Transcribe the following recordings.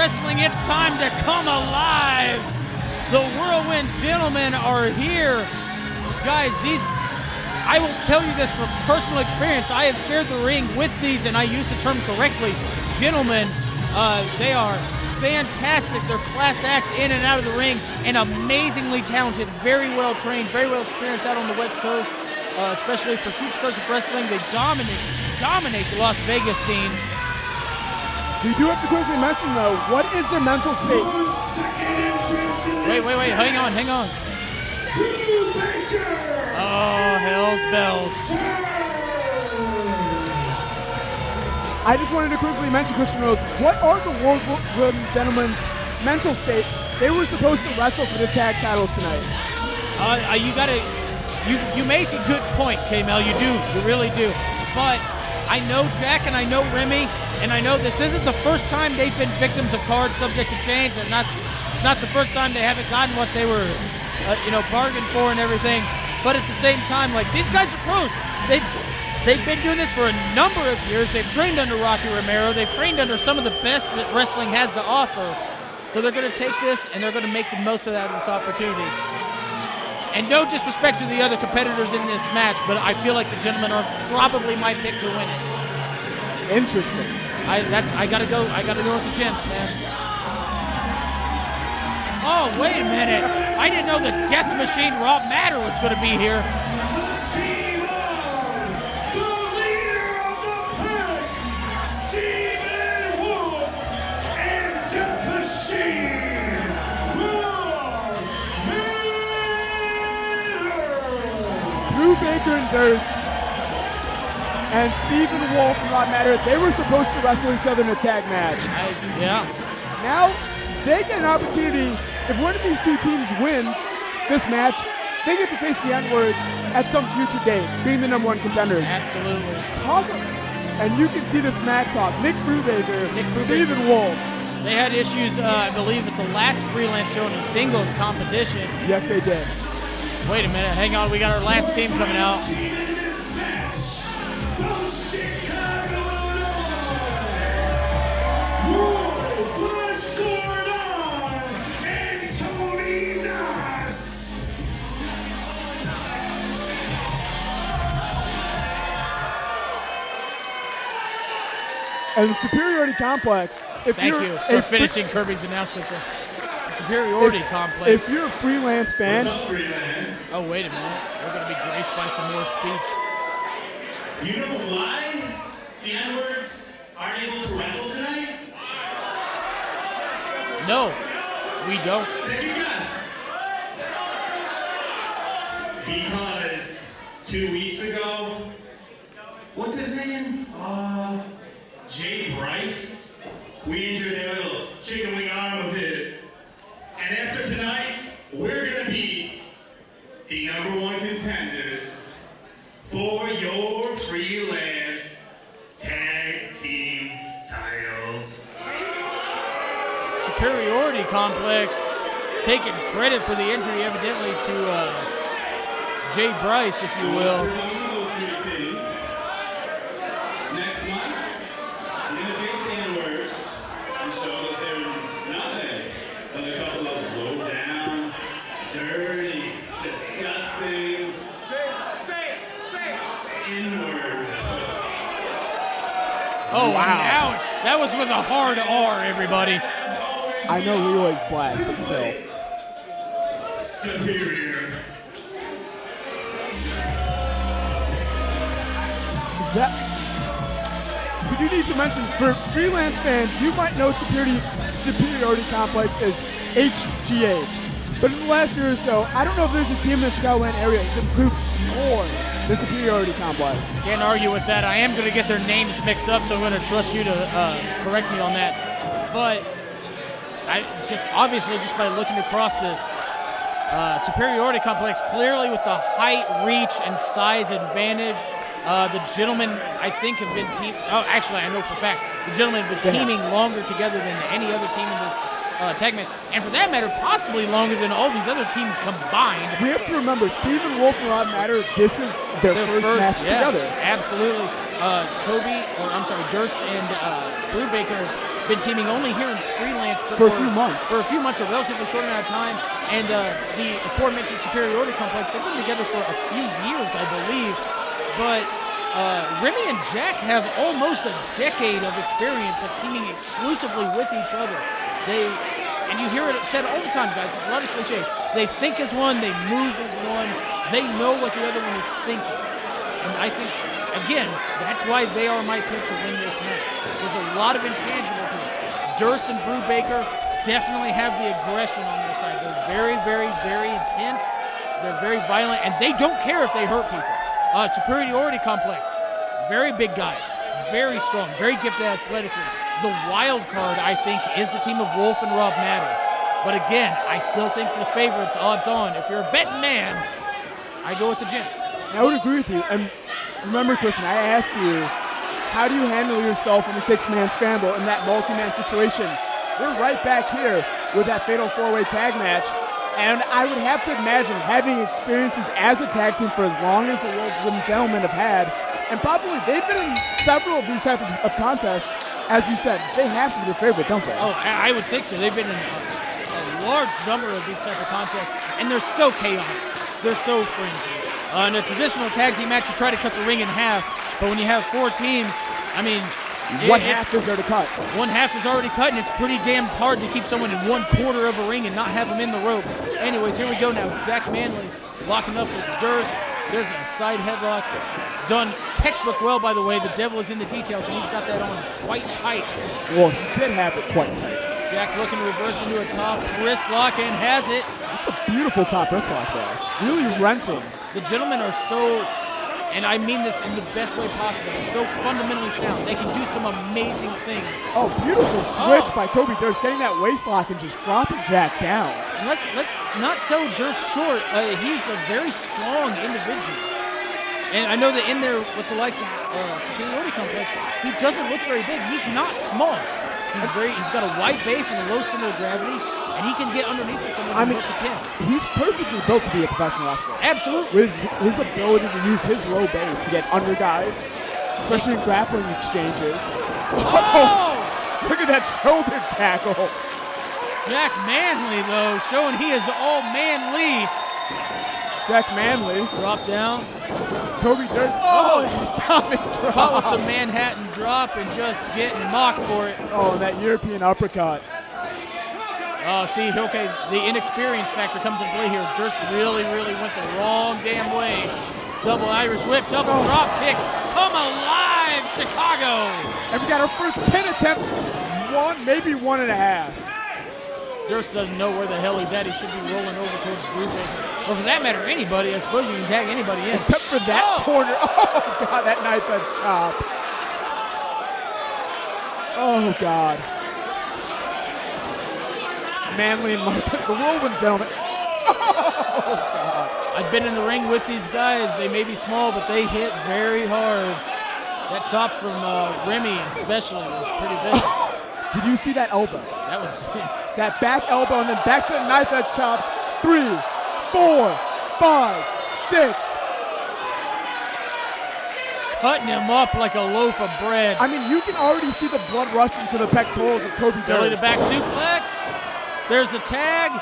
Wrestling, it's time to come alive. The Whirlwind gentlemen are here. Guys, I will tell you this from personal experience. I have shared the ring with these, and I use the term correctly, gentlemen. They are fantastic. They're class acts in and out of the ring, and amazingly talented, very well trained, very well experienced out on the West Coast, especially for future stars of wrestling. They dominate the Las Vegas scene. We do have to quickly mention, though, what is their mental state? Wait, hang on. Oh, hell's bells. I just wanted to quickly mention, Christian Rose, what are the Whirlwind gentlemen's mental state? They were supposed to wrestle for the tag titles tonight. You make a good point, K-Mel, you really do. But I know Jack and I know Remy, and I know this isn't the first time they've been victims of cards subject to change. It's not the first time they haven't gotten what they were, bargained for and everything. But at the same time, like, these guys are pros. They've been doing this for a number of years. They've trained under Rocky Romero. They've trained under some of the best that wrestling has to offer. So they're going to take this and they're going to make the most of this opportunity. And no disrespect to the other competitors in this match, but I feel like the gentlemen are probably my pick to win it. Interesting. I gotta go with the gents, man. Oh, wait a minute. I didn't know the Death Machine RobMatter was gonna be here. Brubaker and Durst and Stephen Wolf and RobMatter, they were supposed to wrestle each other in a tag match. Yeah. Now, they get an opportunity, if one of these two teams wins this match, they get to face the N-words at some future date, being the number one contenders. Absolutely. And you can see the smack talk. Nick Brubaker, Stephen Wolf. They had issues, I believe, at the last Freelance show in the singles competition. Yes, they did. Wait a minute, hang on, we got our last team coming out. And the Superiority Complex. Thank you for finishing Kirby's announcement. The Superiority Complex. If you're a Freelance fan. What's up, Freelance? Oh, wait a minute. We're going to be graced by some more speech. You know why the N-words aren't able to wrestle tonight? No, we don't. Take a guess. Because 2 weeks ago, what's his name? Jay Bryce. We injured that little chicken wing arm of his. And after tonight, we're going to be the number one contenders for your Freelance Tag Team titles. Superiority Complex taking credit for the injury evidently to Jay Bryce, if you will. Next month, we're going to face the N-words and show that they're nothing but a couple of low down, dirty, disgusting N-words. Oh, wow. Now, that was with a hard R, everybody. I know Leroy's black, but still. Superior. We do need to mention, for Freelance fans, you might know Superiority Complex as HGH. But in the last year or so, I don't know if there's a team in the Chicagoland area that's improved more than Superiority Complex. Can't argue with that. I am going to get their names mixed up, so I'm going to trust you to correct me on that. But obviously, just by looking across this, Superiority Complex clearly with the height, reach, and size advantage. The gentlemen, I think, have been actually, I know for a fact, the gentlemen have been teaming longer together than any other team in this tag match. And for that matter, possibly longer than all these other teams combined. We have to remember, Stephen Wolf and RobMatter, this is their first match together. Absolutely. Durst and Brubaker been teaming only here in Freelance, but For a few months. For a few months, a relatively short amount of time. And the aforementioned Superiority Complex, they've been together for a few years, I believe. But Remy and Jack have almost a decade of experience of teaming exclusively with each other. And you hear it said all the time, guys, it's a lot of cliches. They think as one, they move as one, they know what the other one is thinking. And I think, again, that's why they are my pick to win this match. There's a lot of intangibles here. Durst and Brubaker definitely have the aggression on their side. They're very, very, very intense. They're very violent, and they don't care if they hurt people. Superiority Complex, very big guys, very strong, very gifted athletically. The wild card, I think, is the team of Wolf and RobMatter. But again, I still think the favorites, odds on. If you're a betting man, I go with the gents. I would agree with you. And remember, Christian, I asked you, how do you handle yourself in a six-man scramble in that multi-man situation? We're right back here with that fatal four-way tag match. And I would have to imagine having experiences as a tag team for as long as the Whirlwind gentlemen have had, and probably they've been in several of these types of contests. As you said, they have to be the favorite, don't they? Oh, I would think so. They've been in a large number of these type of contests, and they're so chaotic. They're so frenzied. In a traditional tag team match, you try to cut the ring in half, but when you have four teams, I mean, what half is there to cut? One half is already cut, and it's pretty damn hard to keep someone in 1/4 of a ring and not have them in the ropes. Anyways, here we go now. Jack Manley locking up with Durst. There's a side headlock. Done textbook well, by the way. The devil is in the details, and he's got that on quite tight. Well, he did have it quite tight. Jack looking to reverse into a top wrist lock and has it. That's a beautiful top wrist lock there. Really wrenching. The gentlemen are so, and I mean this in the best way possible, they're so fundamentally sound. They can do some amazing things. Oh, beautiful switch by Kobe Durst, getting that waist lock and just dropping Jack down. And let's not sell Durst short. He's a very strong individual. And I know that in there with the likes of Superiority Complex, he doesn't look very big. He's not small. He's got a wide base and a low center of gravity, and he can get underneath of someone and hook the pin. He's perfectly built to be a professional wrestler. Absolutely. With his ability to use his low base to get under guys, especially in grappling exchanges. Oh! Look at that shoulder tackle. Jack Manley, though, showing he is all manly. Jack Manley. Drop down. Kobe Durst. Oh, atomic drop. Caught with the Manhattan drop and just getting mocked for it. Oh, and that European uppercut. Oh, see, okay, the inexperience factor comes into play here. Durst really went the wrong damn way. Double Irish whip, double drop kick. Come alive, Chicago. And we got our first pin attempt. One, maybe 1.5. Durst doesn't know where the hell he's at. He should be rolling over towards Brubaker. Or for that matter, anybody. I suppose you can tag anybody in. Except for that corner. Oh, God, that knife edge chop. Oh, God. Manley and Martin, the Whirlwind gentlemen. Oh, God. I've been in the ring with these guys. They may be small, but they hit very hard. That chop from Remy especially was pretty vicious. Did you see that elbow? That was... that back elbow and then back to the knife edge chops. 3, 4, 5, 6. Cutting him up like a loaf of bread. I mean, you can already see the blood rushing to the pectorals of Kobe Durst. Belly to back suplex. There's the tag.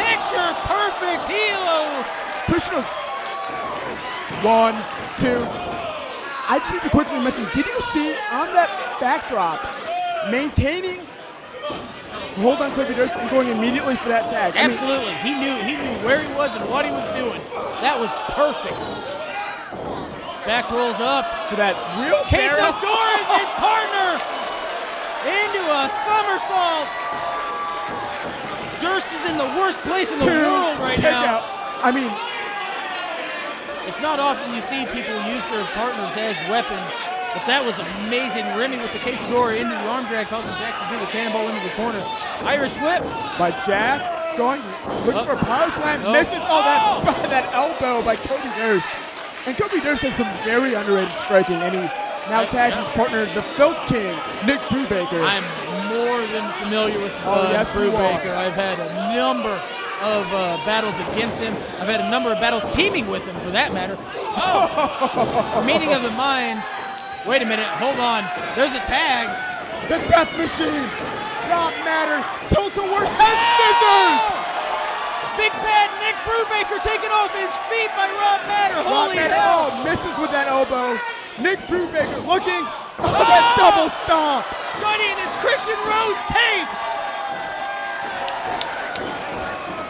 Picture perfect heel. Christian. 1, 2. I just need to quickly mention, did you see on that backdrop, maintaining hold on Kobe Durst and going immediately for that tag? Absolutely. He knew where he was and what he was doing. That was perfect. Back rolls up. To that real Quesador is his partner. Into a somersault. Durst is in the worst place in the world right now. I mean, it's not often you see people use their partners as weapons, but that was amazing. Remy with the Quesador into the arm drag, causing Jack to do the cannonball into the corner. Irish whip. By Jack, looking for a power slam, misses. That elbow by Kobe Durst. And Kobe Durst has some very underrated striking, and he now tags his partner, the Filth King, Nick Brubaker. I'm more than familiar with Brubaker. I've had a number of battles against him. I've had a number of battles teaming with him, for that matter. Oh! Meeting of the minds. Wait a minute. Hold on. There's a tag. The Death Machine. Rob Matter. Tilt-a-whirl head scissors. Big bad Nick Brubaker taken off his feet by Rob Matter. Holy hell. Misses with that elbow. Nick Brubaker looking. Oh, that double stomp. Studying his Christian Rose tapes.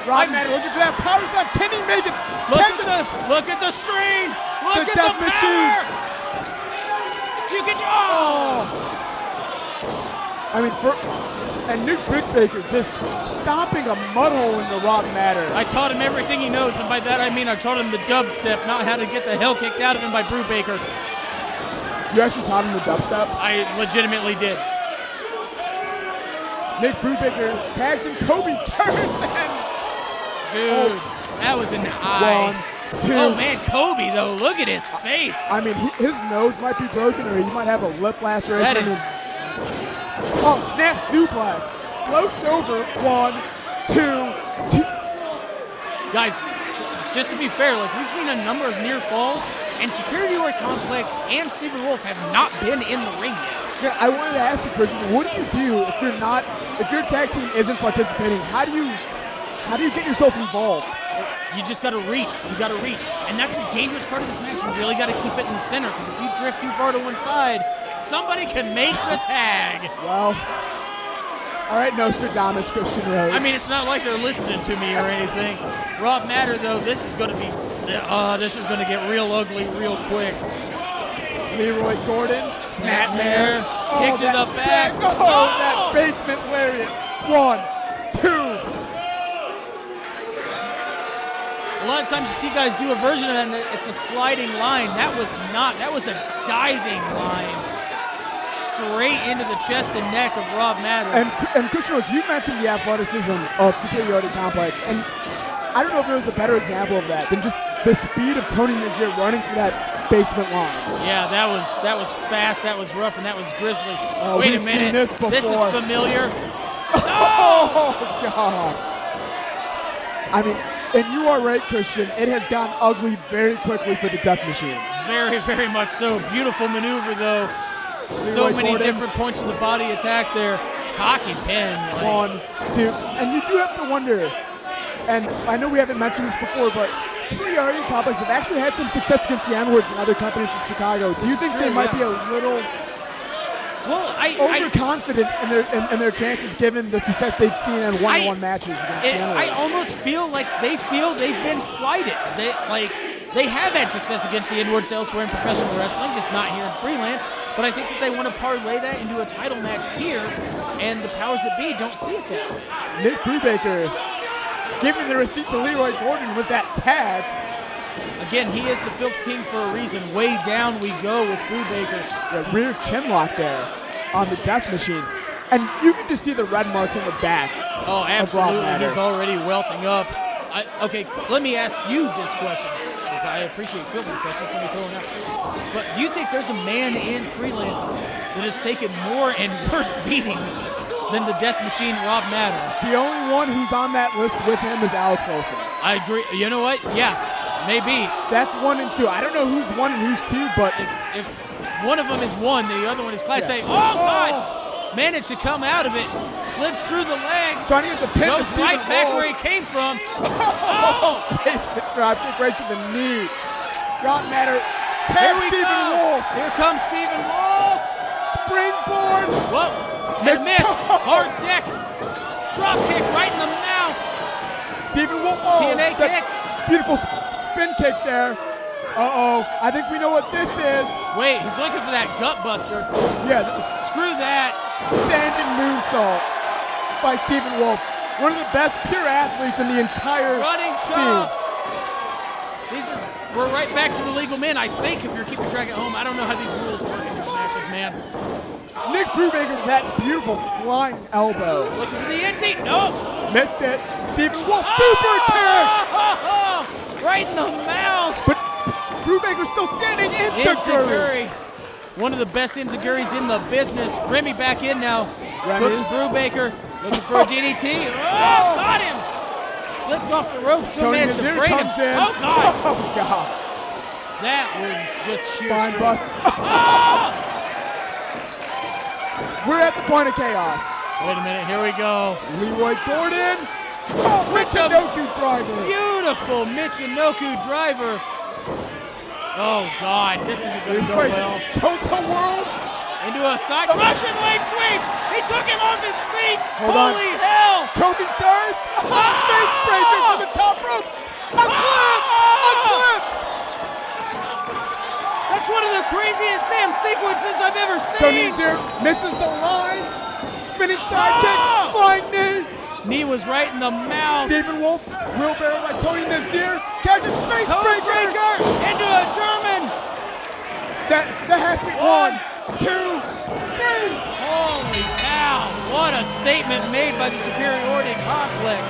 Rob Matter looking for that power slam. Can he make it? Look at the strain. Look at Death the Machine. power. You can. Oh. I mean, and Nick Brubaker just stomping a mud hole into Rob Matter. I taught him everything he knows, and by that I mean I taught him the dubstep, not how to get the hell kicked out of him by Brubaker. You actually taught him the dubstep? I legitimately did. Nick Brubaker tags in Kobe Durst and dude, that was in the eye. 1, 2. Oh man, Kobe though, look at his face. I mean, his nose might be broken, or he might have a lip laceration. That is. Oh, snap suplex. Floats over. 1, 2, 2. Guys, just to be fair, like we've seen a number of near falls, and Superiority Complex and Stephen Wolf have not been in the ring yet. Yeah, I wanted to ask you, Christian, what do you do if your tag team isn't participating? How do you get yourself involved? You just gotta reach. You gotta reach. And that's the dangerous part of this match. You really gotta keep it in the center, because if you drift too far to one side, somebody can make the tag. Well, all right, Nostradamus, Christian Rose. I mean, it's not like they're listening to me or anything. Rob Matter, though, this is gonna get real ugly real quick. Leroy Gordon, snapmare, kick to the back. That basement lariat. 1, 2. A lot of times you see guys do a version of that, and it's a sliding line. That was a diving line straight into the chest and neck of Rob Matter. And Christian Rose, you mentioned the athleticism of Superiority Complex, and I don't know if there was a better example of that than just the speed of Tony Nizier running for that basement line. Yeah, that was fast, that was rough, and that was grisly. Wait a minute, this is familiar. Oh, God. I mean, and you are right, Christian. It has gotten ugly very quickly for the Death Machine. Very, very much so. Beautiful maneuver, though. So many different points of the body attack there. Cocky pin. 1, 2. And you do have to wonder, and I know we haven't mentioned this before, but Superiority Complex have actually had some success against the N-Word and other companies in Chicago. Do you think they might be a little overconfident in their chances given the success they've seen in one-on-one matches against the N-Word? I almost feel like they feel they've been slighted. They have had success against the N-Words elsewhere in professional wrestling, just not here in Freelance. But I think that they want to parlay that into a title match here, and the powers that be don't see it that way. Nick Brubaker giving the receipt to Leroy Gordon with that tag. Again, he is the Filth King for a reason. Way down we go with Brubaker. The rear chin lock there on the Death Machine. And you can just see the red marks on the back. Oh, absolutely. He's already welting up. Okay, let me ask you this question, because I appreciate fielding questions, so let me throw them out. But do you think there's a man in Freelance that has taken more and worse beatings than the Death Machine, Rob Matter? The only one who's on that list with him is Alex Olsen. I agree. You know what? Yeah, maybe. That's 1 and 2. I don't know who's 1 and who's 2, but if one of them is 1, the other one is Class A. Oh, God! Managed to come out of it, slips through the legs, trying to get the pin, goes right back where he came from. Oh! Basement drop kick right to the knee. Rob Matter. Here we Stephen go. Wolf. Here comes Stephen Wolf. Springboard. Whoa. Miss. Hard deck. Drop kick right in the mouth. Stephen Wolf. TNA kick. Beautiful spin kick there. Uh-oh. I think we know what this is. Wait, he's looking for that gut buster. Yeah. Screw that. Standing moonsault by Stephen Wolf. One of the best pure athletes in the entire running chop. We're right back to the legal men, I think, if you're keeping track at home. I don't know how these rules work in these matches, man. Nick Brubaker with that beautiful flying elbow. Looking for the NC. Nope. Missed it. Stephen Wolf, super kick. Right in the mouth. But Brubaker's still standing. Enziguri. One of the best Enziguris in the business. Remy back in now. Remy. Hooks Brubaker. Looking for a DDT. Oh, got him. Slipped off the rope, still managed to break him. Oh, God. Oh, God. That was just sheer Spine strength. bust. Oh! We're at the point of chaos. Wait a minute, here we go. Leroy Gordon. Oh, Michinoku driver. Beautiful Michinoku driver. Oh, God, this isn't going to go well. Total World. Into a side Russian leg sweep. He took him off his feet. Hold on. Holy hell. Kobe Durst. Oh, face breaker from the top rope. A clip. A clip. That's one of the craziest damn sequences I've ever Tony seen. Nazier misses the line. Spinning side kick. Flying knee. Knee was right in the mouth. Stephen Wolf. Wheelbarrow by Tony Nazier. Catches face breaker. Breaker into a German. That has to be 1, 2, 3. Holy cow. What a statement made by the Superiority Complex.